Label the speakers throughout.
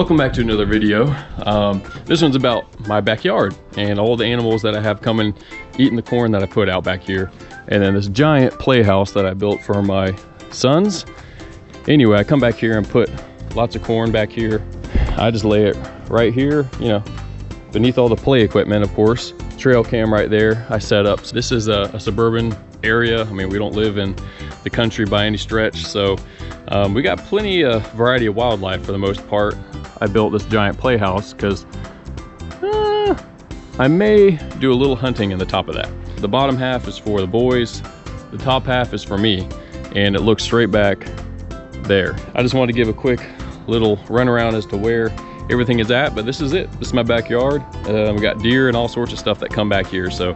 Speaker 1: Welcome back to another video. This one's about my backyard and all the animals that I have coming eating the corn that I put out back here, and then this giant playhouse that I built for my sons. Anyway, I come back here and put lots of corn back here. I just lay it right here, you know, beneath all the play equipment, of course. Trail cam right there I set up. So this is a suburban area. I mean, we don't live in the country by any stretch, so we got plenty of variety of wildlife for the most part. I built this giant playhouse because I may do a little hunting in the top of that. The bottom half is for the boys, the top half is for me, and it looks straight back there. I just wanted to give a quick little run around as to where everything is at, but this is it. This is my backyard. We got deer and all sorts of stuff that come back here, so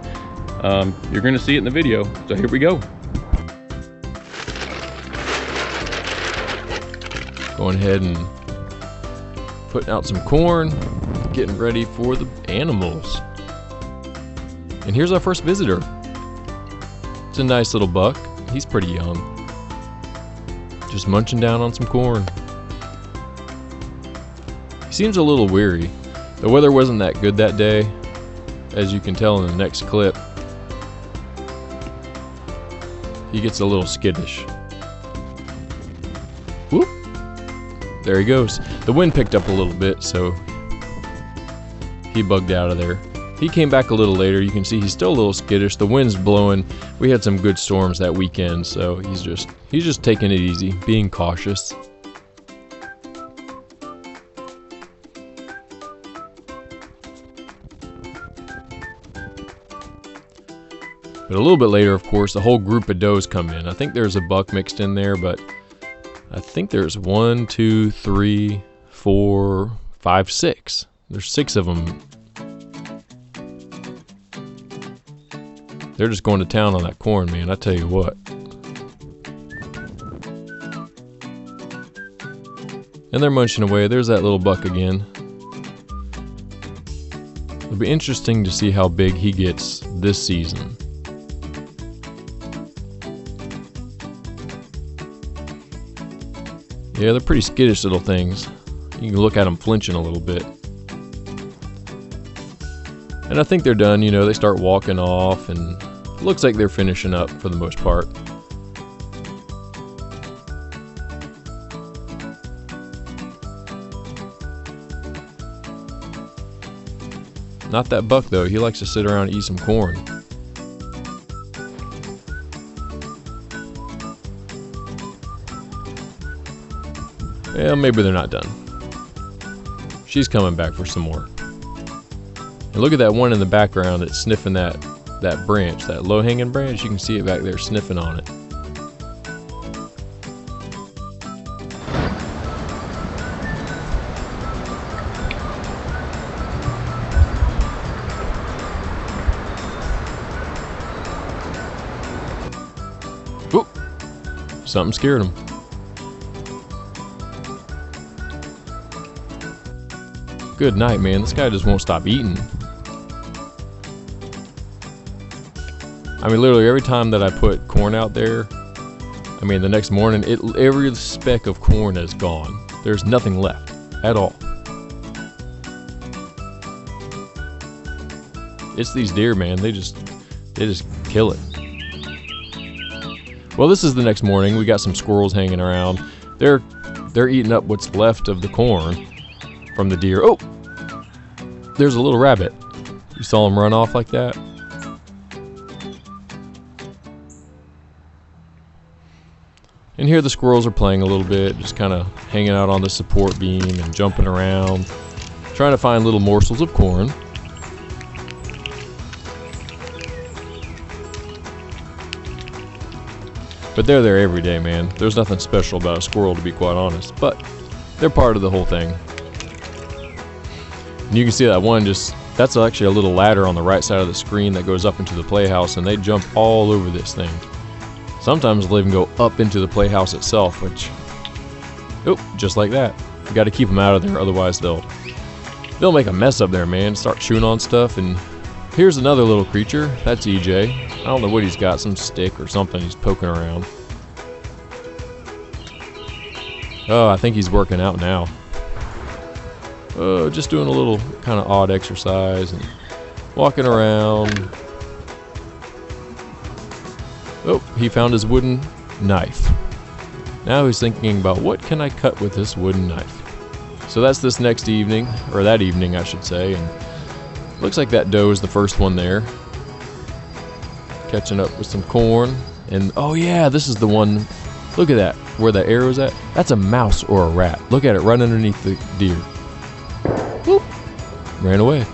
Speaker 1: you're gonna see it in the video. So here we go. Going ahead and putting out some corn, getting ready for the animals. And here's our first visitor. It's a nice little buck. He's pretty young. Just munching down on some corn. He seems a little weary. The weather wasn't that good that day, as you can tell in the next clip. He gets a little skittish. Whoop! There he goes. The wind picked up a little bit, so he bugged out of there. He came back a little later. You can see he's still a little skittish. The wind's blowing. We had some good storms that weekend, so he's just taking it easy, being cautious. But a little bit later, of course, a whole group of does come in. I think there's a buck mixed in there, but I think there's 1, 2, 3, 4, 5, 6. There's 6 of them. They're just going to town on that corn, man, I tell you what. And they're munching away. There's that little buck again. It'll be interesting to see how big he gets this season. Yeah, they're pretty skittish little things. You can look at them flinching a little bit. And I think they're done, you know, they start walking off and it looks like they're finishing up for the most part. Not that buck though, he likes to sit around and eat some corn. Well, maybe they're not done. She's coming back for some more. And look at that one in the background that's sniffing that branch, that low-hanging branch. You can see it back there sniffing on it. Oop! Something scared him. Good night, man. This guy just won't stop eating. I mean, literally every time that I put corn out there, I mean, the next morning, every speck of corn is gone. There's nothing left at all. It's these deer, man. They just kill it. Well, this is the next morning. We got some squirrels hanging around. They're eating up what's left of the corn from the deer. Oh, there's a little rabbit. You saw him run off like that? And here the squirrels are playing a little bit, just kind of hanging out on the support beam and jumping around, trying to find little morsels of corn. But they're there every day, man. There's nothing special about a squirrel, to be quite honest, but they're part of the whole thing. And you can see that one that's actually a little ladder on the right side of the screen that goes up into the playhouse, and they jump all over this thing. Sometimes they'll even go up into the playhouse itself, which, oh, just like that. You got to keep them out of there, otherwise they'll make a mess up there, man. Start chewing on stuff. And here's another little creature. That's EJ. I don't know what he's got, some stick or something he's poking around. Oh, I think he's working out now.
Speaker 2: just doing a little kind of odd exercise and walking around. Oh, he found his wooden knife. Now he's thinking about what can I cut with this wooden knife. So that's this next evening, or that evening I should say, and looks like that doe is the first one there. Catching up with some corn, and oh yeah, this is the one. Look at that, where the arrow's at. That's a mouse or a rat. Look at it right underneath the deer. Whoop. Ran away.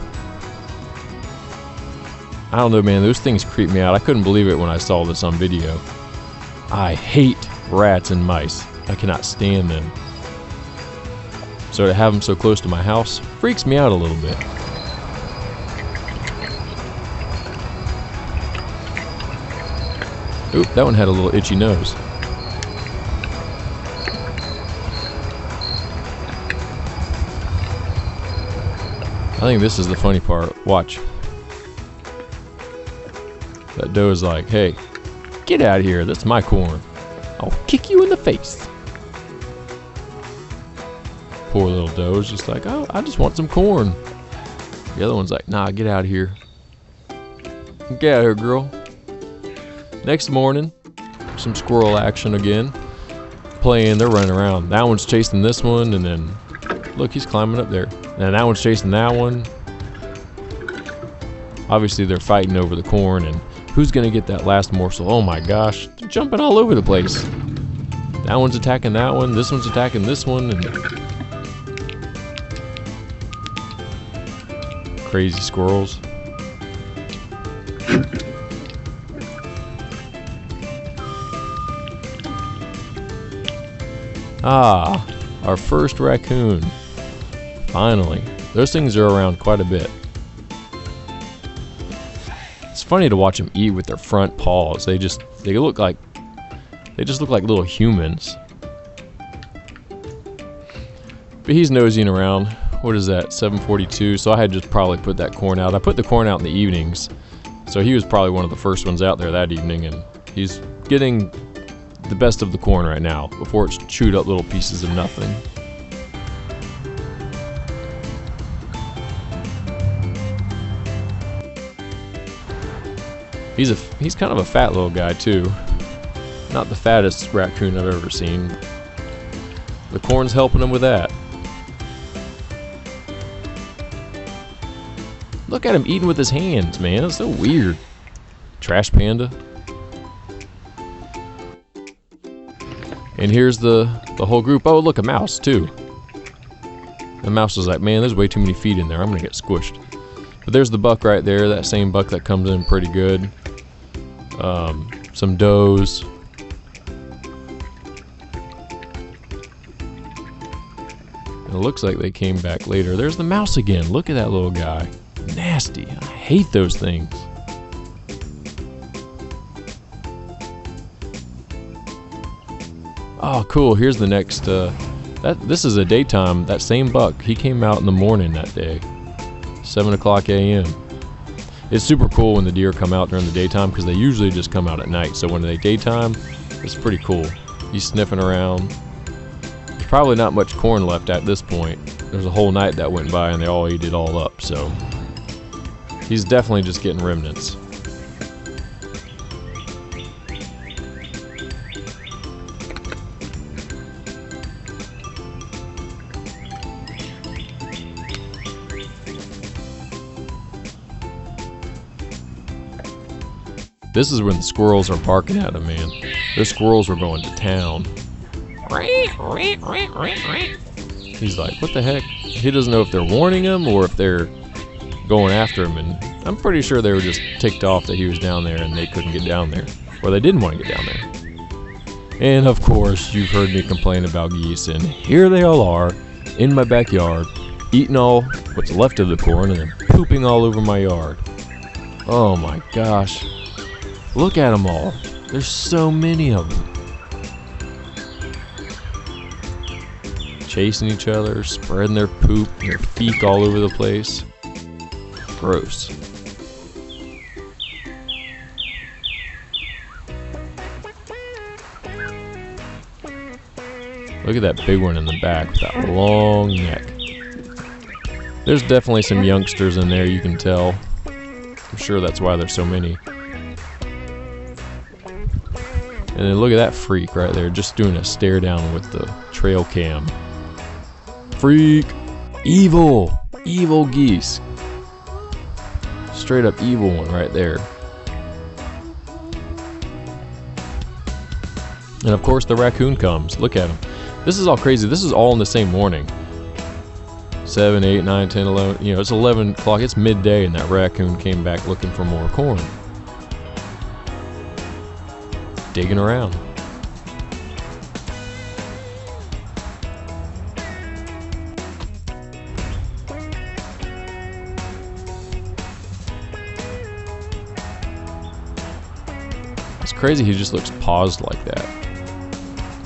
Speaker 2: I don't know, man, those things creep me out. I couldn't believe it when I saw this on video. I hate rats and mice. I cannot stand them. So to have them so close to my house freaks me out a little bit. Oop, that one had a little itchy nose. I think this is the funny part. Watch. That doe is like, hey, get out of here. That's my corn. I'll kick you in the face. Poor little doe is just like, oh, I just want some corn. The other one's like, nah, get out of here. Get out of here, girl. Next morning, some squirrel action again. Playing, they're running around. That one's chasing this one, and then, look, he's climbing up there. And that one's chasing that one. Obviously, they're fighting over the corn, and who's gonna get that last morsel? Oh my gosh, they're jumping all over the place. That one's attacking that one, this one's attacking this one, and crazy squirrels. Ah, our first raccoon. Finally. Those things are around quite a bit. It's funny to watch them eat with their front paws. They just look like little humans. But he's nosing around. What is that? 7:42. So I had just probably put that corn out. I put the corn out in the evenings. So he was probably one of the first ones out there that evening, and he's getting the best of the corn right now before it's chewed up little pieces of nothing. He's kind of a fat little guy too. Not the fattest raccoon I've ever seen. The corn's helping him with that. Look at him eating with his hands, man. It's so weird. Trash panda. And here's the whole group. Oh, look, a mouse too. The mouse is like, man, there's way too many feet in there. I'm gonna get squished. But there's the buck right there. That same buck that comes in pretty good. Some does. It looks like they came back later. There's the mouse again. Look at that little guy. Nasty. I hate those things. Oh, cool. Here's the next. This is a daytime. That same buck. He came out in the morning that day, 7 o'clock a.m. It's super cool when the deer come out during the daytime because they usually just come out at night. So when they daytime, it's pretty cool. He's sniffing around. There's probably not much corn left at this point. There's a whole night that went by and they all ate it all up. So he's definitely just getting remnants. This is when the squirrels are barking at him, man. Those squirrels were going to town. He's like, what the heck? He doesn't know if they're warning him or if they're going after him. And I'm pretty sure they were just ticked off that he was down there and they couldn't get down there. Or they didn't want to get down there. And of course, you've heard me complain about geese. And here they all are in my backyard, eating all what's left of the corn and then pooping all over my yard. Oh my gosh. Look at them all. There's so many of them. Chasing each other, spreading their poop, their feet all over the place. Gross. Look at that big one in the back with that long neck. There's definitely some youngsters in there, you can tell. I'm sure that's why there's so many. And then look at that freak right there, just doing a stare down with the trail cam. Freak! Evil! Evil geese. Straight up evil one right there. And of course the raccoon comes. Look at him. This is all crazy. This is all in the same morning. 7, 8, 9, 10, 11. You know, it's 11 o'clock. It's midday and that raccoon came back looking for more corn. Digging around. It's crazy he just looks paused like that.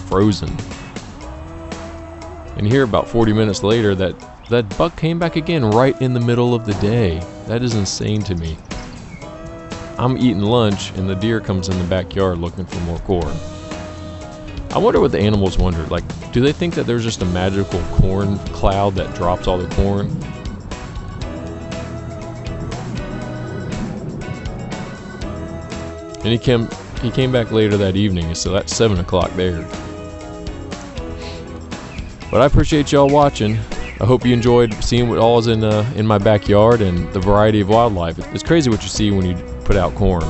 Speaker 2: Frozen. And here about 40 minutes later that buck came back again right in the middle of the day. That is insane to me. I'm eating lunch and the deer comes in the backyard looking for more corn. I wonder what the animals wonder. Like, do they think that there's just a magical corn cloud that drops all the corn? And he came back later that evening, so that's 7 o'clock there. But I appreciate y'all watching. I hope you enjoyed seeing what all is in my backyard and the variety of wildlife. It's crazy what you see when you put out corn.